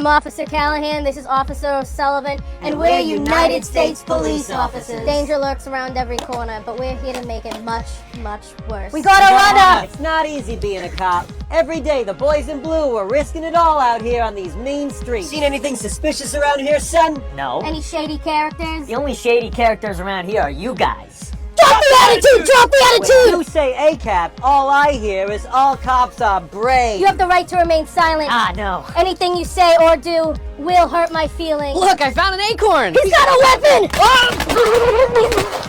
I'm Officer Callahan, this is Officer O'Sullivan, and we're United States Police Officers. Danger lurks around every corner, but we're here to make it much, much worse. We gotta run up! It's not easy being a cop. Every day the boys in blue are risking it all out here on these mean streets. Seen anything suspicious around here, son? No. Any shady characters? The only shady characters around here are you guys. Drop the attitude! Drop the When attitude! you say ACAP, all I hear is all cops are brave. You have the right to remain silent. No. Anything you say or do will hurt my feelings. Look, I found an acorn! He's got a weapon!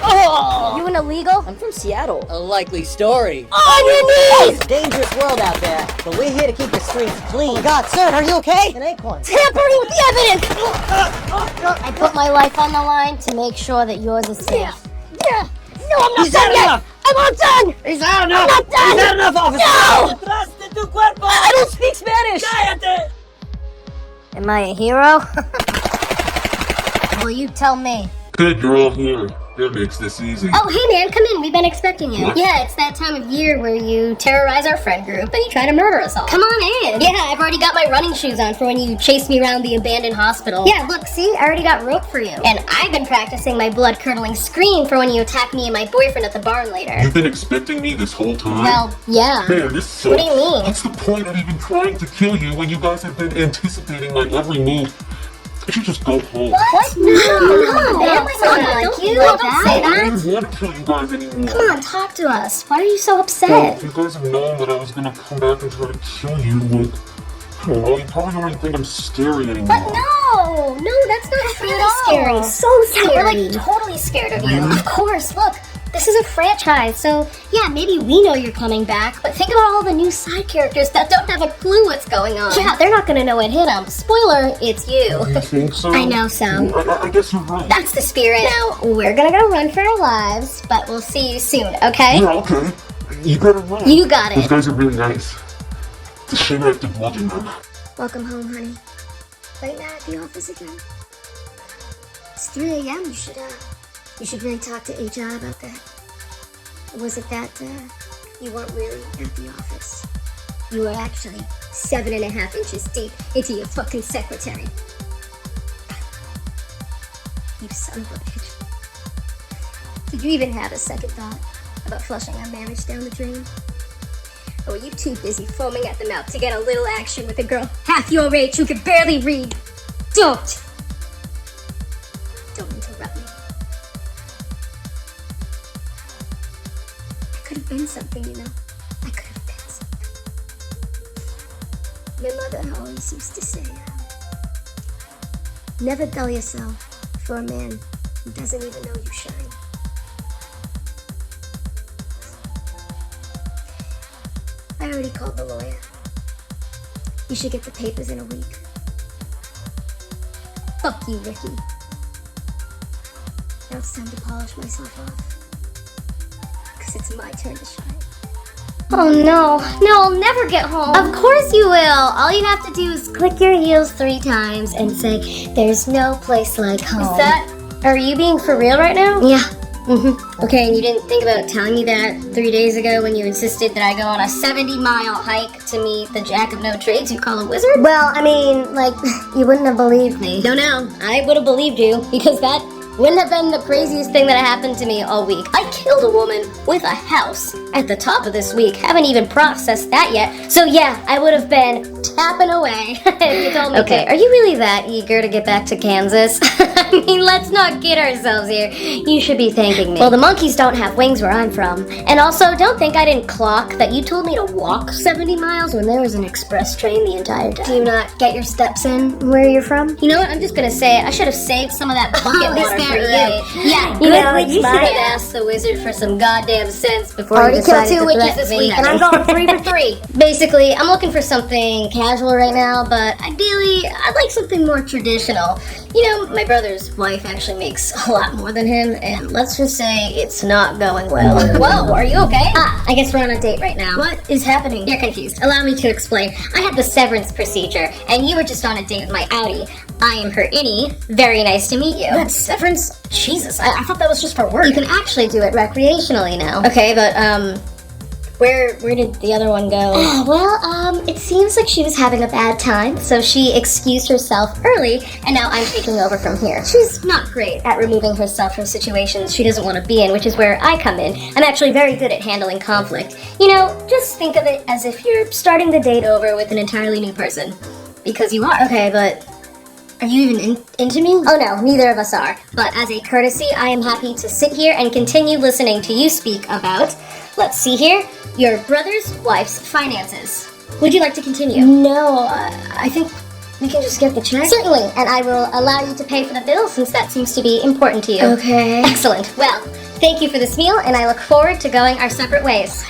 Oh! You an illegal? I'm from Seattle. A likely story. On your knees! It's a dangerous world out there, but we're here to keep the streets clean. Oh my God, sir, are you okay? An acorn. Tampering with the evidence! I put my life on the line to make sure that yours is safe. Yeah. No, I'm not He's done had yet! enough. I'm not done! He's had enough! I'm not done! He's had enough, officer! No! Detrás de tu cuerpo. I don't speak Spanish! Cállate! Am I a hero? Well, you tell me. Good, you're all here. That makes this easy. Oh, hey man, come in. We've been expecting you. Yeah, it's that time of year where you terrorize our friend group and you try to murder us all. Come on in. Yeah, I've already got my running shoes on for when you chase me around the abandoned hospital. Yeah, look, see? I already got rope for you. And I've been practicing my blood-curdling scream for when you attack me and my boyfriend at the barn later. You've been expecting me this whole time? Well, yeah. Man, this sucks. What do you mean? What's the point of even trying to kill you when you guys have been anticipating my every move? I should just go home. What? No, families don't like you. Don't say I that. don't want to kill you guys anymore. Come on, talk to us. Why are you so Well, upset? if you guys have known that I was gonna come back and try to kill you, like, I don't know, you probably don't even think I'm scary anymore. But no, that's not really scary. So scary. We're like totally scared of you. Of course, look, this is a franchise, so yeah, maybe we know you're coming back, but think about all the new side characters that don't have a clue what's going on. Yeah, they're not gonna know what hit them. Spoiler, it's you. You think so? I know so. I guess you're right. That's the spirit. Now, we're gonna go run for our lives, but we'll see you soon, okay? Yeah, okay. You better run. You got Those it. guys are really nice. It's a shame I have to bludgeon them. Welcome home, honey. Right now at the office again. It's 3 a.m. You should really talk to HR about that. Was it that you weren't really at the office? You were actually 7.5 inches deep into your fucking secretary. You son of a bitch. Did you even have a second thought about flushing our marriage down the drain? Or were you too busy foaming at the mouth to get a little action with a girl half your age who could barely read? Don't interrupt me. I could have been something, you know. I could have been something. Your mother always used to say, never dull yourself for a man who doesn't even know you shine. I already called the lawyer. You should get the papers in a week. Fuck you, Ricky. Now it's time to polish myself off. Because it's my turn to shine. Oh no, I'll never get home. Of course you will. All you have to do is click your heels 3 times and say, there's no place like home. Are you being for real right now? Yeah. Okay, and you didn't think about telling me that 3 days ago when you insisted that I go on a 70-mile hike to meet the jack of no trades you call a wizard? Well, I mean, like, you wouldn't have believed me. No, I would have believed you, because that wouldn't have been the craziest thing that happened to me all week. I killed a woman with a house at the top of this week. Haven't even processed that yet. So yeah, I would have been tapping away if you told me to. Are you really that eager to get back to Kansas? I mean, let's not kid ourselves here. You should be thanking me. Well, the monkeys don't have wings where I'm from. And also, don't think I didn't clock that you told me to walk 70 miles when there was an express train the entire time. Do you not get your steps in where you're from? You know what? I'm just gonna say it. I should have saved some of that bucket water for you. Yeah, you know, you should have asked the wizard for some goddamn sense before you decided to threaten this week, and I'm going 3 for 3. Basically, I'm looking for something casual right now, but ideally, I'd like something more traditional. You know, my brother's wife actually makes a lot more than him, and let's just say it's not going well. Whoa, are you okay? I guess we're on a date right now. What is happening? You're confused. Allow me to explain. I had the severance procedure, and you were just on a date with my Audi. I am her innie. Very nice to meet you. That's severance? Jesus, I thought that was just for work. You can actually do it recreationally now. Okay, but, Where did the other one go? It seems like she was having a bad time, so she excused herself early, and now I'm taking over from here. She's not great at removing herself from situations she doesn't want to be in, which is where I come in. I'm actually very good at handling conflict. You know, just think of it as if you're starting the date over with an entirely new person. Because you are. Okay, but are you even into me? Oh no, neither of us are. But as a courtesy, I am happy to sit here and continue listening to you speak about, let's see here, your brother's wife's finances. Would you like to continue? No, I think we can just get the check. Certainly, and I will allow you to pay for the bill since that seems to be important to you. Okay. Excellent. Well, thank you for this meal, and I look forward to going our separate ways.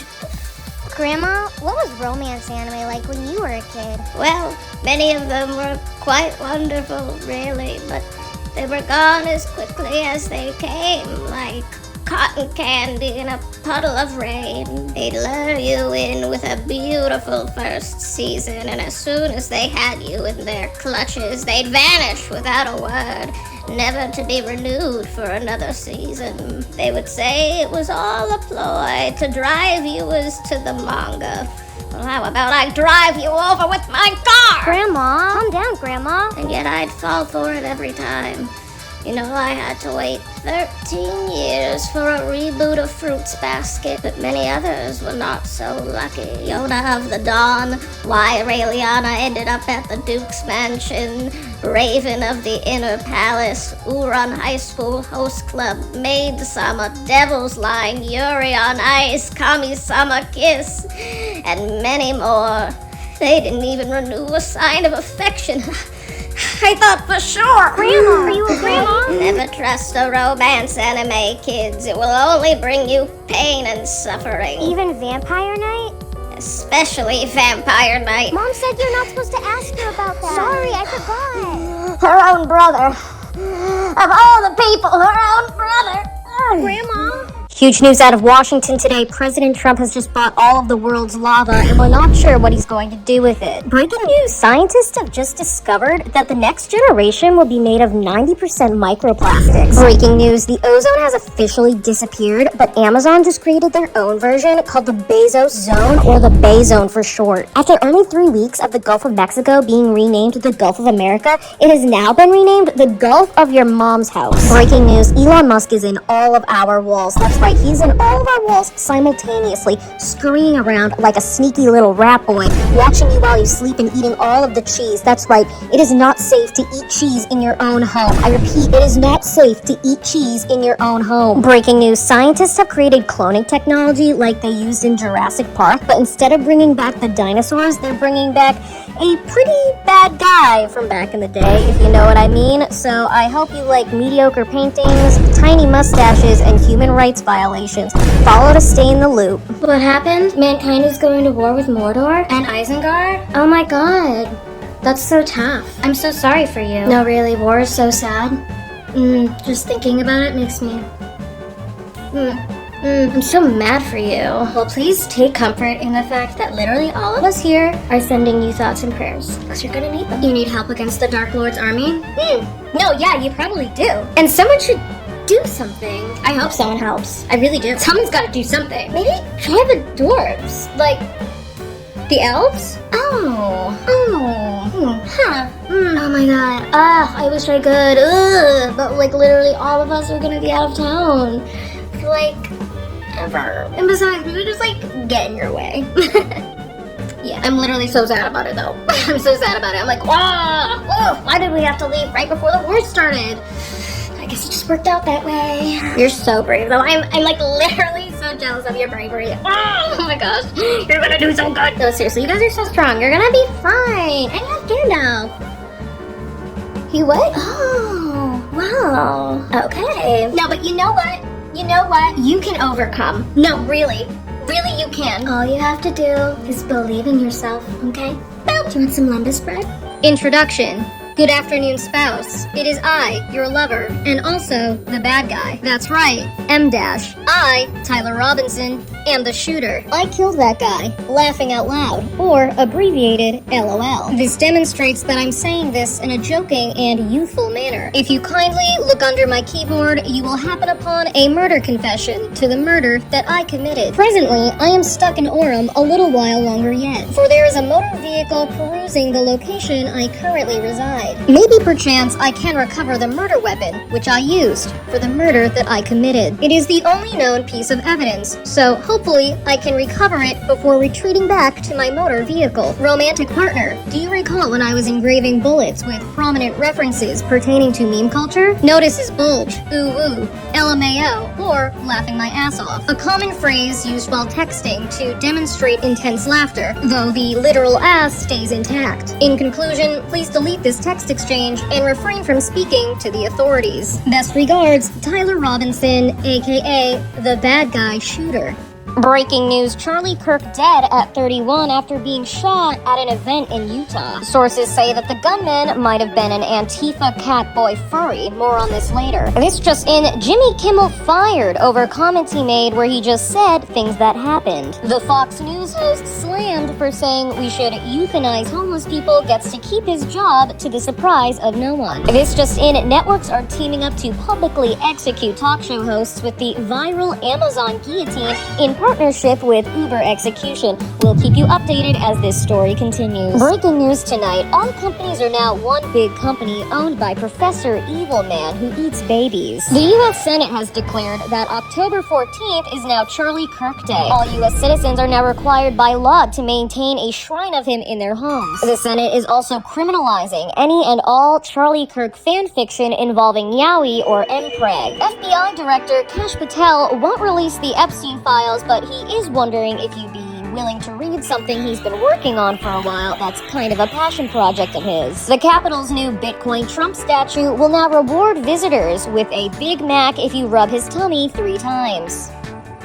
Grandma, what was romance anime like when you were a kid? Well, many of them were quite wonderful, really, but they were gone as quickly as they came, like cotton candy in a puddle of rain. They'd lure you in with a beautiful first season, and as soon as they had you in their clutches, they'd vanish without a word, never to be renewed for another season. They would say it was all a ploy to drive viewers to the manga. Well, how about I drive you over with my car? Grandma, calm down, Grandma. And yet I'd fall for it every time. You know, I had to wait 13 years for a reboot of Fruits Basket, but many others were not so lucky. Yoda of the Dawn, why Raeliana ended up at the Duke's Mansion, Raven of the Inner Palace, Uran High School Host Club, Maid-sama, Devil's Line, Yuri on Ice, Kami-sama Kiss, and many more. They didn't even renew a sign of affection. I thought for sure. Grandma, are you a grandma? Never trust a romance anime, kids. It will only bring you pain and suffering. Even Vampire Night? Especially Vampire Night. Mom said you're not supposed to ask her about that. Sorry, I forgot. Her own brother. Of all the people, her own brother. Grandma? Huge news out of Washington today. President Trump has just bought all of the world's lava, and we're not sure what he's going to do with it. Breaking news, scientists have just discovered that the next generation will be made of 90% microplastics. Breaking news, the ozone has officially disappeared, but Amazon just created their own version called the Bezos Zone, or the Bay Zone for short. After only 3 weeks of the Gulf of Mexico being renamed the Gulf of America, it has now been renamed the Gulf of Your Mom's House. Breaking news, Elon Musk is in all of our walls. That's right, he's in all of our walls simultaneously, scurrying around like a sneaky little rat boy, watching you while you sleep and eating all of the cheese. That's right, it is not safe to eat cheese in your own home. I repeat, it is not safe to eat cheese in your own home. Breaking news, scientists have created cloning technology like they used in Jurassic Park, but instead of bringing back the dinosaurs, they're bringing back a pretty bad guy from back in the day, if you know what I mean. So I hope you like mediocre paintings, tiny mustaches, and human rights violations. Follow to stay in the loop. What happened? Mankind is going to war with Mordor and Isengard? Oh my god. That's so tough. I'm so sorry for you. No, really, war is so sad. Just thinking about it makes me... I'm so mad for you. Well, please take comfort in the fact that literally all of us here are sending you thoughts and prayers, because you're gonna need them. You need help against the Dark Lord's army? No, yeah, you probably do. And someone should do something. I hope someone helps. I really do. Someone's gotta do something. Maybe try the dwarves. Like, the elves? Oh my god. I wish I could. But like literally all of us are gonna be out of town. For like, ever. And besides, we would just like get in your way. Yeah, I'm literally so sad about it though. I'm so sad about it. I'm like, why did we have to leave right before the war started? I guess it just worked out that way. You're so brave though. I'm like literally so jealous of your bravery. Oh my gosh, you're gonna do so good. No, seriously, you guys are so strong. You're gonna be fine. I have Gandalf. You what? Oh, wow. Okay. No, but you know what? You can overcome. No, really you can. All you have to do is believe in yourself, okay? Do you want some lembas bread? Introduction. Good afternoon, spouse. It is I, your lover, and also the bad guy. That's right, M-. I, Tyler Robinson, am the shooter. I killed that guy, laughing out loud, or abbreviated LOL. This demonstrates that I'm saying this in a joking and youthful manner. If you kindly look under my keyboard, you will happen upon a murder confession to the murder that I committed. Presently, I am stuck in Orem a little while longer yet, for there is a motor vehicle perusing the location I currently reside. Maybe perchance I can recover the murder weapon, which I used for the murder that I committed. It is the only known piece of evidence, so hopefully I can recover it before retreating back to my motor vehicle. Romantic partner, do you recall when I was engraving bullets with prominent references pertaining to meme culture? Notice his bulge, ooh woo, LMAO, or laughing my ass off. A common phrase used while texting to demonstrate intense laughter, though the literal ass stays intact. In conclusion, please delete this text exchange and refrain from speaking to the authorities. Best regards, Tyler Robinson, aka the bad guy shooter. Breaking news, Charlie Kirk dead at 31 after being shot at an event in Utah. Sources say that the gunman might have been an Antifa catboy furry. More on this later. This just in, Jimmy Kimmel fired over comments he made where he just said things that happened. The Fox News host slammed for saying we should euthanize homeless people gets to keep his job to the surprise of no one. This just in, networks are teaming up to publicly execute talk show hosts with the viral Amazon guillotine in partnership with Uber Execution. We'll keep you updated as this story continues. Breaking news tonight, all companies are now one big company owned by Professor Evil Man who eats babies. The U.S. Senate has declared that October 14th is now Charlie Kirk Day. All U.S. citizens are now required by law to maintain a shrine of him in their homes. The Senate is also criminalizing any and all Charlie Kirk fan fiction involving Yowie or MPreg. FBI Director Kash Patel won't release the Epstein files, but he is wondering if you'd be willing to read something he's been working on for a while that's kind of a passion project of his. The Capitol's new Bitcoin Trump statue will now reward visitors with a Big Mac if you rub his tummy 3 times.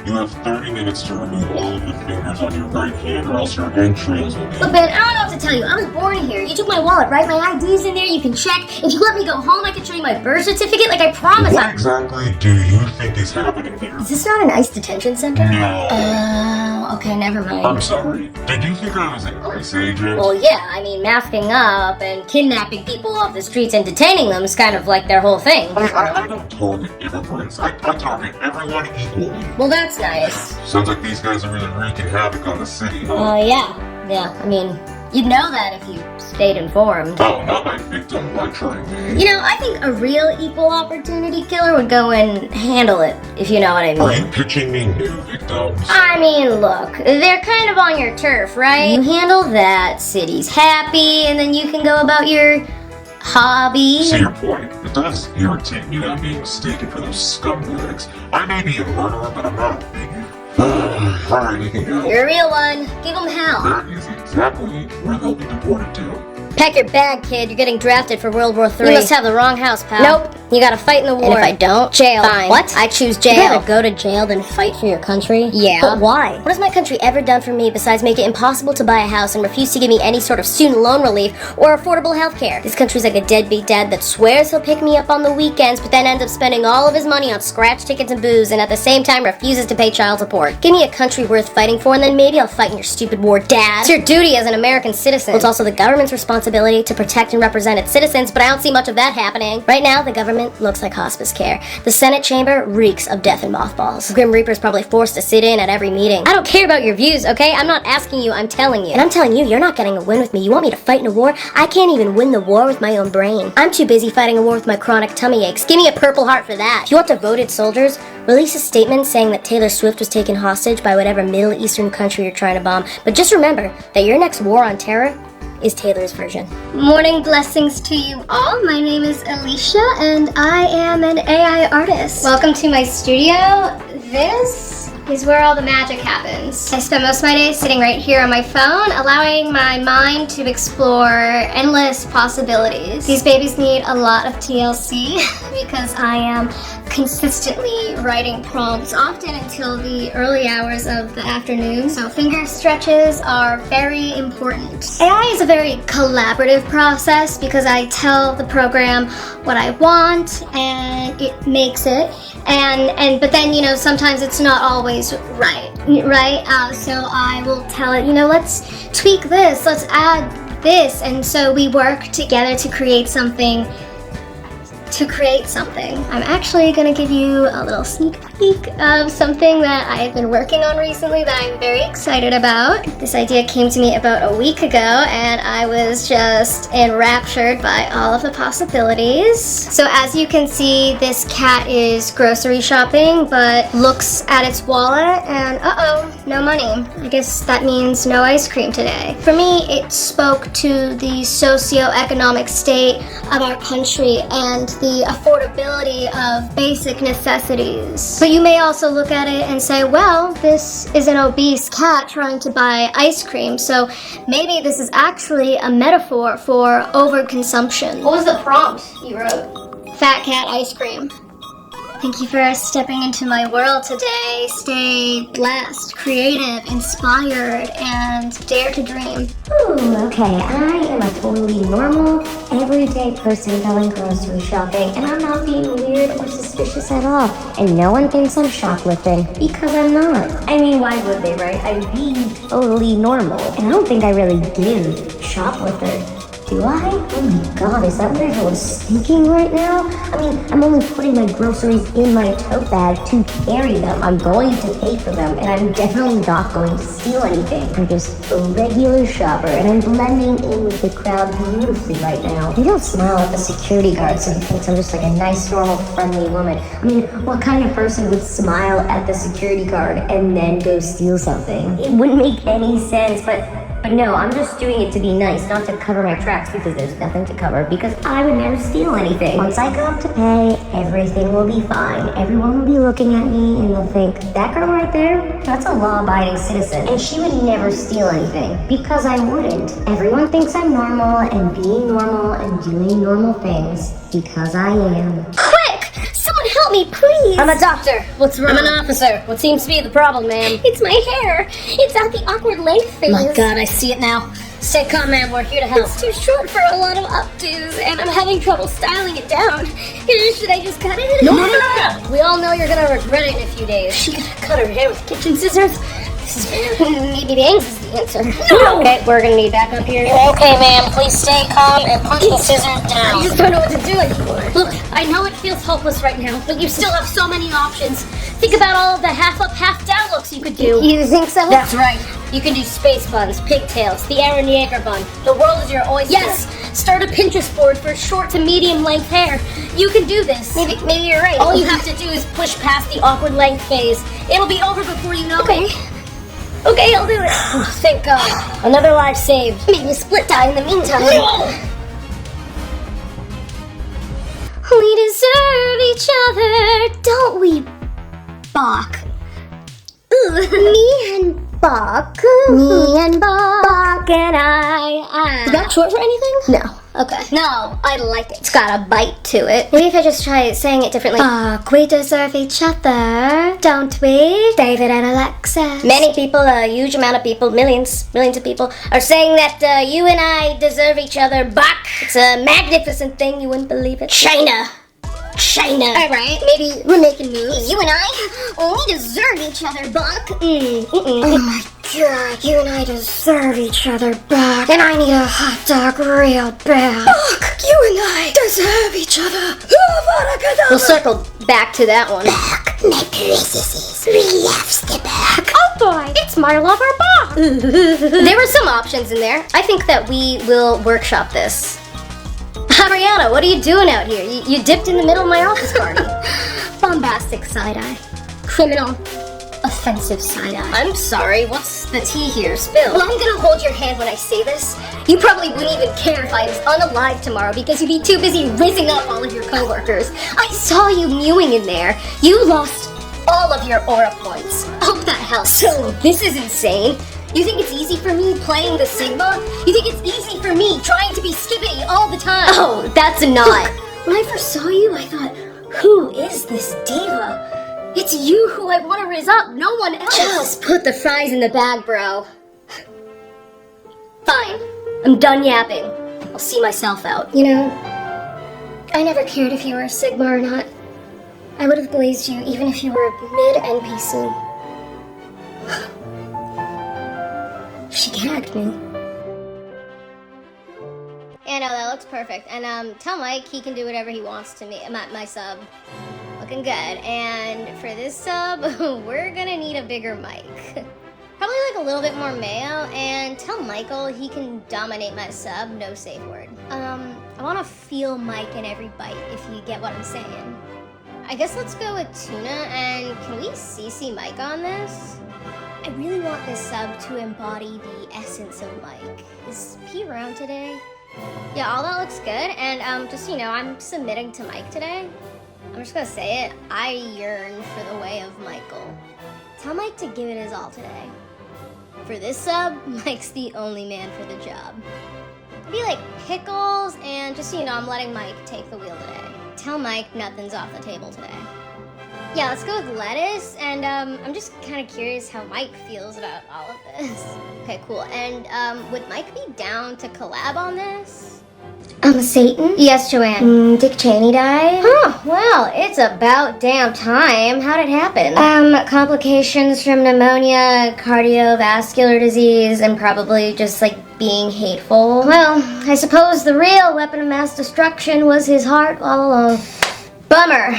You have 30 minutes to remove all of your fingers on your right hand, or else your entrails will be... Look, Ben, I don't know what to tell you. I was born here. You took my wallet, right? My ID's in there. You can check. If you let me go home, I can show you my birth certificate. Like I promised. What exactly do you think is happening here? Is this not an ICE detention center? No. Okay, never mind. I'm sorry. Did you think I was an ICE agent? Well, yeah, I mean, masking up and kidnapping people off the streets and detaining them is kind of like their whole thing. I don't target immigrants. I target everyone equally. Well, that's nice. Sounds like these guys are really wreaking havoc on the city. Yeah, I mean, you'd know that if you stayed informed. Oh, not my victim lecturing me. You know, I think a real equal opportunity killer would go and handle it, if you know what I mean. Are you pitching me new victims? I mean, look, they're kind of on your turf, right? You handle that, city's happy, and then you can go about your hobby. See your point. It does irritate me that I'm being mistaken for those scumbags. I may be a murderer, but I'm not a bigot. Alright, you can go. You're a real one. Give them hell. That is exactly where they'll be deported to. Pack your bag, kid. You're getting drafted for World War III. You must have the wrong house, pal. Nope. You gotta fight in the war. And if I don't, jail. Fine. What? I choose jail. You'd rather go to jail than fight for your country? Yeah. But why? What has my country ever done for me besides make it impossible to buy a house and refuse to give me any sort of student loan relief or affordable health care? This country's like a deadbeat dad that swears he'll pick me up on the weekends, but then ends up spending all of his money on scratch tickets and booze, and at the same time refuses to pay child support. Give me a country worth fighting for, and then maybe I'll fight in your stupid war, Dad. It's your duty as an American citizen. Well, it's also the government's responsibility to protect and represent its citizens, but I don't see much of that happening. Right now, the government looks like hospice care. The Senate chamber reeks of death and mothballs. The Grim Reaper's probably forced to sit in at every meeting. I don't care about your views, okay? I'm not asking you, I'm telling you. And I'm telling you, you're not getting a win with me. You want me to fight in a war? I can't even win the war with my own brain. I'm too busy fighting a war with my chronic tummy aches. Give me a Purple Heart for that. If you want devoted soldiers, release a statement saying that Taylor Swift was taken hostage by whatever Middle Eastern country you're trying to bomb. But just remember that your next war on terror is Taylor's version. Morning blessings to you all. My name is Alicia and I am an AI artist. Welcome to my studio. This is where all the magic happens. I spend most of my day sitting right here on my phone, allowing my mind to explore endless possibilities. These babies need a lot of TLC because I am consistently writing prompts, often until the early hours of the afternoon. So finger stretches are very important. AI is a very collaborative process because I tell the program what I want and it makes it. But then, you know, sometimes it's not always right? So I will tell it, you know, let's tweak this, let's add this, and so we work together to create something. I'm actually gonna give you a little sneak peek of something that I've been working on recently that I'm very excited about. This idea came to me about a week ago and I was just enraptured by all of the possibilities. So as you can see, this cat is grocery shopping but looks at its wallet and no money. I guess that means no ice cream today. For me, it spoke to the socioeconomic state of our country and the affordability of basic necessities. But you may also look at it and say, well, this is an obese cat trying to buy ice cream, so maybe this is actually a metaphor for overconsumption. What was the prompt you wrote? Fat cat ice cream. Thank you for stepping into my world today. Stay blessed, creative, inspired, and dare to dream. Ooh, okay, I am a totally normal, everyday person going grocery shopping, and I'm not being weird or suspicious at all. And no one thinks I'm shoplifting, because I'm not. I mean, why would they, right? I'm being totally normal. And I don't think I really give shoplifter. Do I? Oh my god, is that where I was thinking right now? I mean, I'm only putting my groceries in my tote bag to carry them. I'm going to pay for them, and I'm definitely not going to steal anything. I'm just a regular shopper, and I'm blending in with the crowd beautifully right now. Maybe I'll smile at the security guard so he thinks I'm just like a nice, normal, friendly woman. I mean, what kind of person would smile at the security guard and then go steal something? It wouldn't make any sense, but no, I'm just doing it to be nice, not to cover my tracks because there's nothing to cover, because I would never steal anything. Once I come to pay, everything will be fine. Everyone will be looking at me and they'll think, that girl right there, that's a law-abiding citizen, and she would never steal anything, because I wouldn't. Everyone thinks I'm normal and being normal and doing normal things, because I am. Quick! Someone help me, please! I'm a doctor. What's wrong? I'm an officer. What seems to be the problem, ma'am? It's my hair. It's at the awkward length phase. My god, I see it now. Stay calm, ma'am. We're here to help. It's too short for a lot of updos, and I'm having trouble styling it down. Should I just cut it? No. We all know you're gonna regret it in a few days. She gonna cut her hair with kitchen scissors? This is bad. Maybe bangs is the answer. No! Okay, we're gonna need back up here. Okay, ma'am. Please stay calm and punch the scissors down. I just don't know what to do anymore. Look, I know it feels hopeless right now, but you still have so many options. Think about all of the half up, half down looks you could do. You think so? That's right. You can do space buns, pigtails, the Aaron Yeager bun. The world is your oyster. Yes! Start a Pinterest board for short to medium length hair. You can do this. Maybe you're right. All you have to do is push past the awkward length phase. It'll be over before you know it. Okay, I'll do it. Oh, thank God. Another life saved. Maybe a split dye in the meantime. We deserve each other, don't we, Bach? Me and Bach. Me and Bach and I. Is that short for anything? No. Okay. No, I like it. It's got a bite to it. Maybe if I just try saying it differently. Bach, we deserve each other, don't we? David and Alexis. Many people, a huge amount of people, millions of people, are saying that you and I deserve each other, Bach. It's a magnificent thing, you wouldn't believe it. China. Alright, Maybe we're making moves. You and I, we deserve each other, Bach. Oh my god, you and I deserve each other, Bach. And I need a hot dog real bad. Bach, you and I deserve each other. We'll circle back to that one. Bach, my princesses, loves the Bach. Oh boy, it's my lover, Bach. There were some options in there. I think that we will workshop this. Ariana, what are you doing out here? You dipped in the middle of my office party. Bombastic side-eye. Criminal, offensive side-eye. I'm sorry, what's the tea here? Spill. Well, I'm gonna hold your hand when I say this. You probably wouldn't even care if I was unalive tomorrow because you'd be too busy rizzing up all of your coworkers. I saw you mewing in there. You lost all of your aura points. Hope that helps. So, this is insane. You think it's easy for me playing the Sigma? You think it's easy for me trying to be skippity all the time? Oh, that's not. When I first saw you, I thought, Who is this diva? It's you who I want to raise up, no one else. Just put the fries in the bag, bro. Fine. I'm done yapping. I'll see myself out. You know, I never cared if you were a Sigma or not. I would have blazed you even if you were mid NPC. She gagged me. Yeah, no, that looks perfect. And tell Mike he can do whatever he wants to me. My sub. Looking good. And for this sub, we're gonna need a bigger mic. Probably like a little bit more mayo. And tell Michael he can dominate my sub, no safe word. I wanna feel Mike in every bite, if you get what I'm saying. I guess let's go with tuna, and can we CC Mike on this? I really want this sub to embody the essence of Mike. Is he around today? Yeah, all that looks good, and just so you know, I'm submitting to Mike today. I'm just gonna say it, I yearn for the way of Michael. Tell Mike to give it his all today. For this sub, Mike's the only man for the job. It'd be like pickles, and just so you know, I'm letting Mike take the wheel today. Tell Mike nothing's off the table today. Yeah, let's go with lettuce, and I'm just kind of curious how Mike feels about all of this. Okay, cool. And would Mike be down to collab on this? Satan? Yes, Joanne. Dick Cheney died? Huh, well, it's about damn time. How'd it happen? Complications from pneumonia, cardiovascular disease, and probably just like being hateful. Well, I suppose the real weapon of mass destruction was his heart all along. Bummer.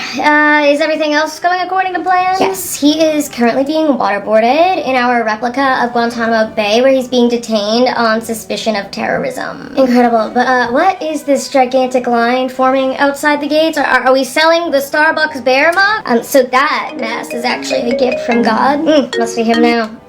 Is everything else going according to plan? Yes, he is currently being waterboarded in our replica of Guantanamo Bay, where he's being detained on suspicion of terrorism. Incredible. But what is this gigantic line forming outside the gates? Are we selling the Starbucks bear mug? So that mask is actually a gift from God. Must be him now.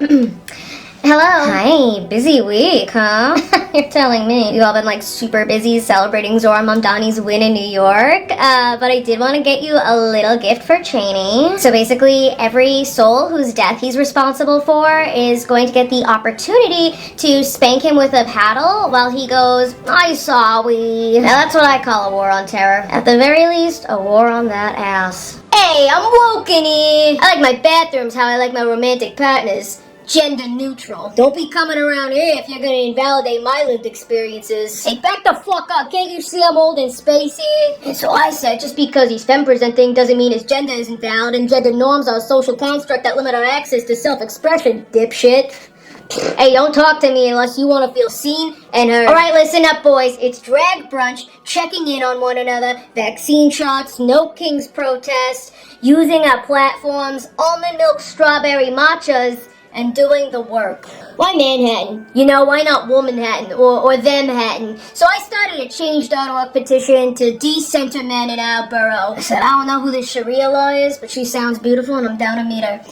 Hello. Hi, busy week, huh? You're telling me. You all been like super busy celebrating Zora Mamdani's win in New York, but I did want to get you a little gift for Cheney. So basically, every soul whose death he's responsible for is going to get the opportunity to spank him with a paddle while he goes, "I saw we." Now that's what I call a war on terror. At the very least, a war on that ass. Hey, I'm wokenny. I like my bathrooms how I like my romantic partners. Gender neutral. Don't be coming around here if you're gonna invalidate my lived experiences. Hey, back the fuck up. Can't you see I'm old and spacey? And so I said, just because he's femme presenting doesn't mean his gender isn't valid, and gender norms are a social construct that limit our access to self-expression, dipshit. Hey, don't talk to me unless you want to feel seen and heard. Alright, listen up, boys. It's drag brunch, checking in on one another, vaccine shots, no king's protest, using our platforms, almond milk strawberry matchas, and doing the work. Why Manhattan? You know, why not Womanhattan or Themhattan? So I started a change.org petition to decenter men in our borough. I said, I don't know who this Sharia law is, but she sounds beautiful and I'm down to meet her.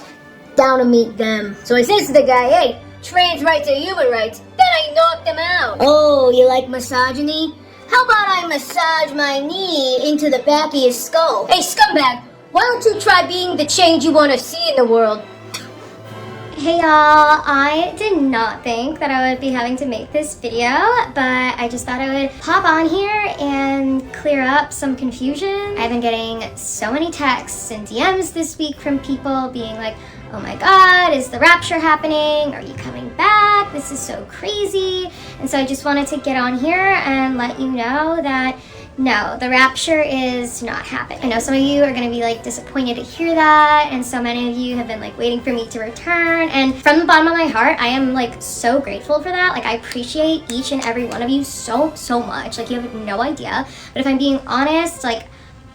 Down to meet them. So I says to the guy, hey, trans rights are human rights. Then I knocked him out. Oh, you like misogyny? How about I massage my knee into the back of your skull? Hey, scumbag, why don't you try being the change you want to see in the world? Hey y'all, I did not think that I would be having to make this video, but I just thought I would pop on here and clear up some confusion. I've been getting so many texts and DMs this week from people being like, oh my god, is the rapture happening? Are you coming back? This is so crazy. And so I just wanted to get on here and let you know that no, the rapture is not happening. I know some of you are going to be like disappointed to hear that, and so many of you have been like waiting for me to return, and from the bottom of my heart, I am like so grateful for that. Like I appreciate each and every one of you so much. Like you have no idea. But if I'm being honest, like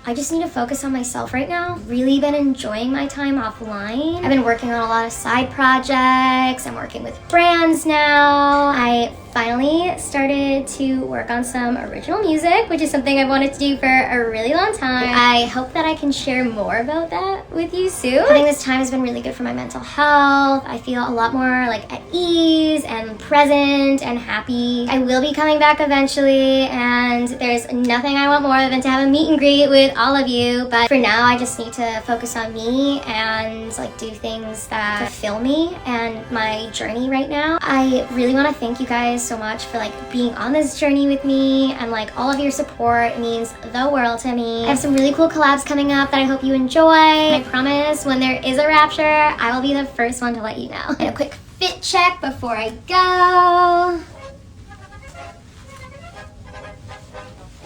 I just need to focus on myself right now. Really been enjoying my time offline. I've been working on a lot of side projects. I'm working with brands now. I finally started to work on some original music, which is something I've wanted to do for a really long time. I hope that I can share more about that with you soon. I think this time has been really good for my mental health. I feel a lot more like at ease and present and happy. I will be coming back eventually, and there's nothing I want more than to have a meet and greet with all of you, but for now I just need to focus on me and like do things that fulfill me and my journey right now. I really want to thank you guys so much for like being on this journey with me, and like all of your support means the world to me. I have some really cool collabs coming up that I hope you enjoy. I promise when there is a rapture, I will be the first one to let you know. And a quick fit check before I go.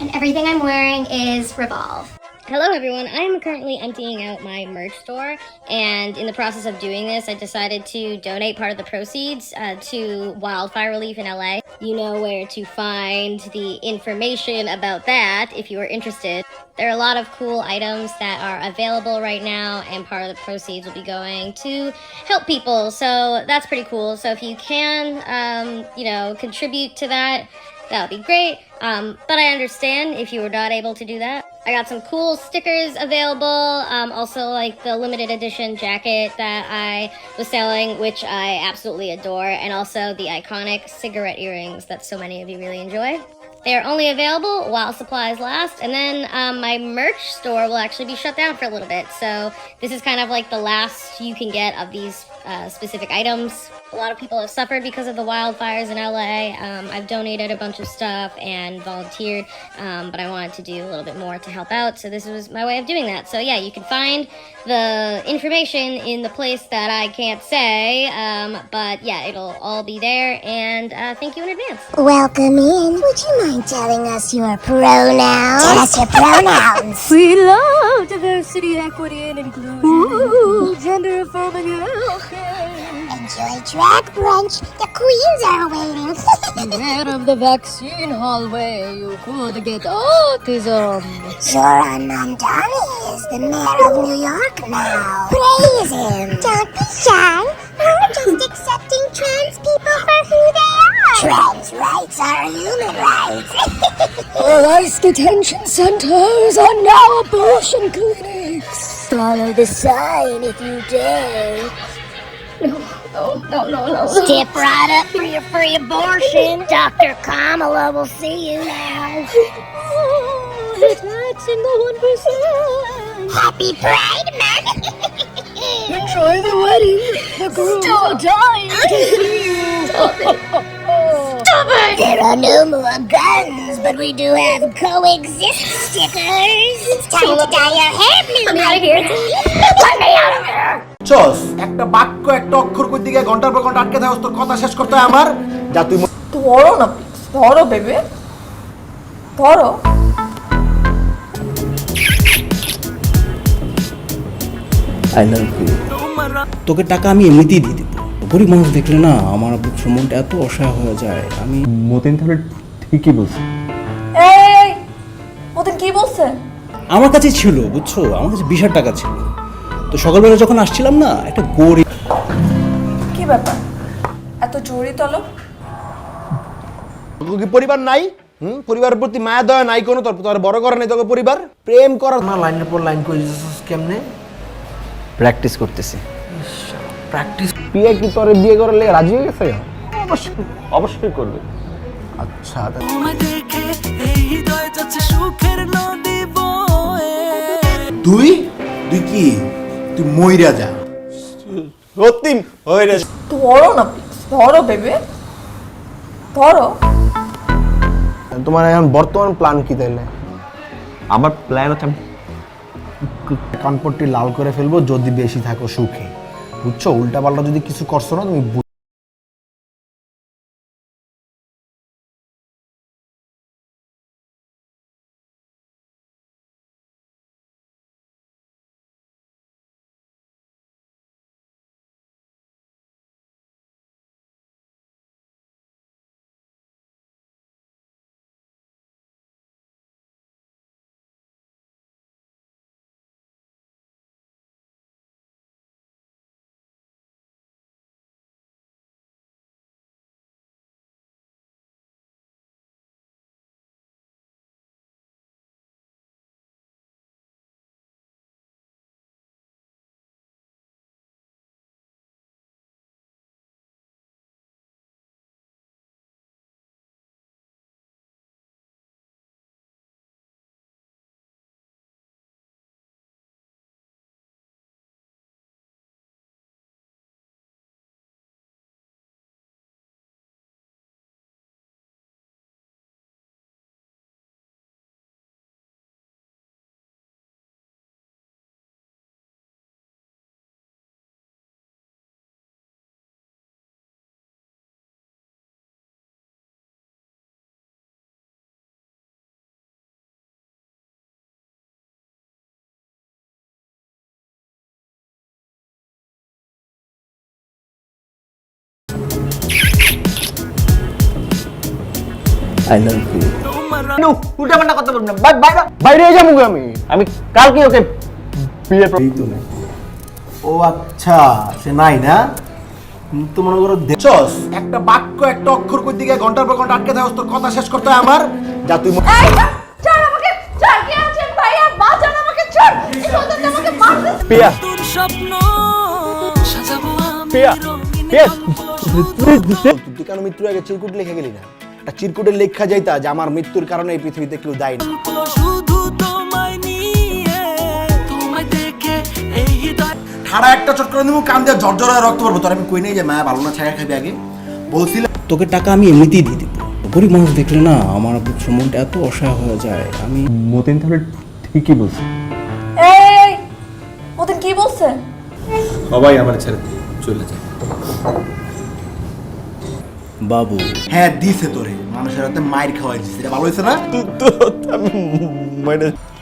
And everything I'm wearing is Revolve. Hello everyone, I am currently emptying out my merch store, and in the process of doing this, I decided to donate part of the proceeds to wildfire relief in LA. You know where to find the information about that if you are interested. There are a lot of cool items that are available right now, and part of the proceeds will be going to help people, so that's pretty cool. So if you can, contribute to that, that would be great. But I understand if you were not able to do that. I got some cool stickers available, also like the limited edition jacket that I was selling, which I absolutely adore, and also the iconic cigarette earrings that so many of you really enjoy. They are only available while supplies last, and then my merch store will actually be shut down for a little bit, so this is kind of like the last you can get of these specific items. A lot of people have suffered because of the wildfires in LA. I've donated a bunch of stuff and volunteered, but I wanted to do a little bit more to help out, so this was my way of doing that. So yeah, you can find the information in the place that I can't say, but yeah, it'll all be there, and thank you in advance. Welcome in. Would you mind telling us your pronouns? Tell us your pronouns. We love diversity, equity, and inclusion. Ooh, gender affirming healthcare. Enjoy drag brunch. The queens are waiting. Beware of the vaccine hallway. You could get autism. Zoran Mandani is the mayor of New York now. Praise him. Don't be shy. We're just accepting trans people for who they are. Trans rights are human rights. Our ICE detention centers are now abortion clinics. Follow the sign if you dare. No. Step right up for your free abortion. Dr. Kamala will see you now. Taxing the 1%. Happy Pride Month. Enjoy the wedding. The grooms are dying to see you. Stop it! There are no more guns, but we do have coexist stickers. It's time to dye your hair blue. I'm out of here. Let me out of here. চস একটা বাক্য একটা অক্ষর কই দিকে ঘন্টার পর ঘন্টা আটকে থাকস তোর কথা শেষ করতে হয় আমার যা তুই ধরো না প্লিজ, ধরো বেবে, ধরো। I love you. তোকে টাকা আমি এমনিতেই দিয়ে দিব। গরিব মানুষ দেখলে না আমার মনটা এত অসহায় হয়ে যায়। আমি মতিন তাহলে ঠিকই বলছি। এই মতিন কি বলছে? আমার কাছে ছিল, বুঝছো, আমার কাছে 20,000 টাকা ছিল। তো সকালবেলা যখন আসছিলাম না, একটা গরিব। কি ব্যাপার এত জোরে তলব? তোর কি পরিবার নাই? পরিবারের প্রতি মায়া দয়া নাই কোনো? তোর বড় করে নাই তোকে পরিবার? প্রেম করা না, লাইনের পর লাইন করে দিছিস কেমনে? প্র্যাকটিস করতেছি। প্র্যাকটিস বিয়ে কি তোরে বিয়ে করে লেগে রাজি হয়ে গেছে? অবশ্যই করবে। আচ্ছা তুই কি তুই মইরা যা রক্তিম হইরা যা। ধরো না প্লিজ, ধরো বেবে, ধরো। তোমার এখন বর্তমান প্ল্যান কি তাইলে? আমার প্ল্যান হচ্ছে আমি কানপট্টি লাল করে ফেলবো যদি বেশি থাকো সুখে, বুঝছো? উল্টা পাল্টা যদি কিছু করছো না তুমি আই লাভ ইউ। উল্টা পাল্টা কথা বলবেন না, বাইরে যাবো আমি কালকে ওকে বিয়ে ও আচ্ছা সে নাই না তো মনে করো দেখছস একটা বাক্য একটা অক্ষর কই দিকে ঘন্টার পর ঘন্টা আটকে থাকস তোর কথা শেষ করতে হয় আমার যা তুই ছাড় আমাকে, ছাড়, কে আছেন ভাইয়া, বাঁচান আমাকে, ছাড়, এই সন্তানটা আমাকে মারতেছে। পিয়া পিয়া পিয়া তুই কেন মৃত্যুর আগে চিরকুট লিখে গেলি না? একটা চিরকুটে লেখা যাইতা যে আমার মৃত্যুর কারণে এই পৃথিবীতে কেউ দায়ী না। ঠাড়া একটা চট করে দিব, কান দিয়ে ঝরঝর হয়ে রক্ত পড়বো। তোর আমি কই নাই যে মায়া ভালো না ছায়া খাবি আগে বলছিলাম। তোকে টাকা আমি এমনিতেই দিয়ে দিব। গরিব মানুষ দেখলে না আমার মনটা এত অসহায় হয়ে যায়। আমি মতিন তাহলে ঠিকই বলছে। এই মতিন কি বলছে? সবাই আমার ছেড়ে চলে যায়। বাবু হ্যাঁ দিছে তোরে, মানুষের হাতে মাইর খাওয়াই দিছে, এটা ভালো হয়েছে না?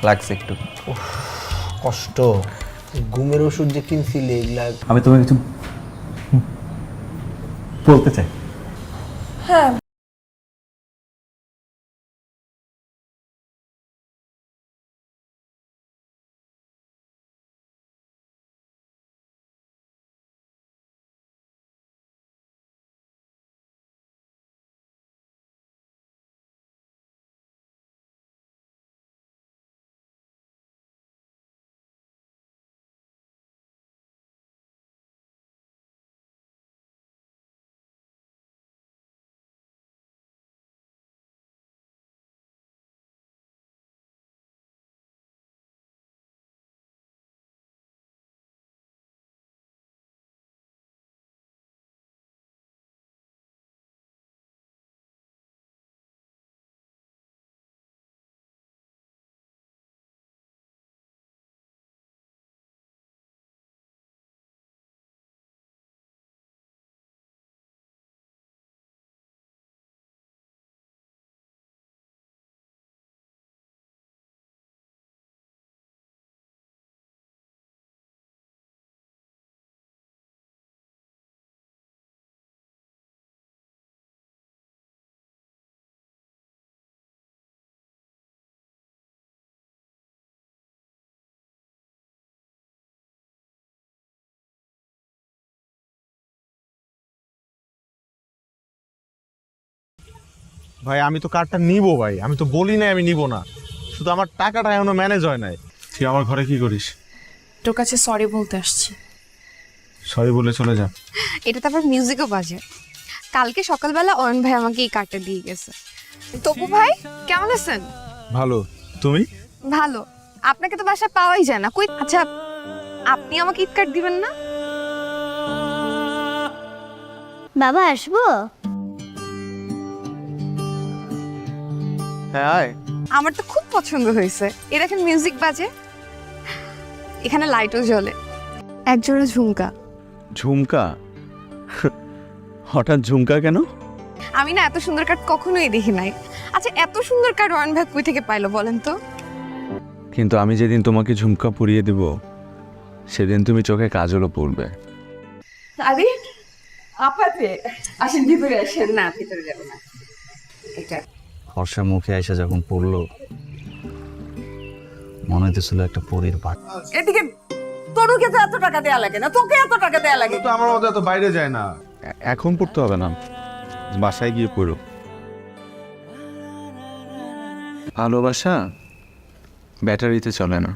লাগছে একটু কষ্ট, ঘুমের ওষুধ যে কিনছিলে এগুলা। আমি তোমাকে কিছু বলতে চাই। হ্যাঁ ভাই আমি তো কার্ডটা নিব ভাই, আমি তো বলি নাই আমি নিব না, শুধু আমার টাকাটা এখনো ম্যানেজ হয় নাই। তুই আমার ঘরে কি করিস? তোর কাছে সরি বলতে আসছি। সরি বলে চলে যা। এটা তো আবার মিউজিকও বাজে। কালকে সকালবেলা অয়ন ভাই আমাকে এই কার্ডটা দিয়ে গেছে। তপু ভাই কেমন আছেন? ভালো, তুমি? ভালো। আপনাকে তো বাসায় পাওয়াই যায় না। কই আচ্ছা আপনি আমাকে ঈদ কার্ড দিবেন না? বাবা আসবো? হ্যাঁ আমার তো খুব পছন্দ হয়েছে। এ দেখেন মিউজিক বাজে, এখানে লাইটও জ্বলে, একজোড়া ঝুমকা। ঝুমকা? হঠাৎ ঝুমকা কেন? আমি না এত সুন্দর কার্ড কখনোই দেখি নাই। আচ্ছা এত সুন্দর কার্ড অয়ন ভাই কই থেকে পাইলো বলেন তো? কিন্তু আমি যেদিন তোমাকে ঝুমকা পরিয়ে দেব সেদিন তুমি চোখে কাজলও পড়বে। আরে আপাতে আসেন ভিতরে আসেন। না ভিতরে যাব না। এটা ফর্সা মুখে এসে যখন পড়লো মনে হইতেছিল একটা পরীর বাট। এদিকে তোরকে তো এত টাকা দেয়া লাগে না, তোকে এত টাকা দেয়া লাগে। তো আমার মতো এত বাইরে যায় না। এখন পড়তে হবে না, বাসায় গিয়ে পড়ো। ভালোবাসা ব্যাটারিতে চলে না।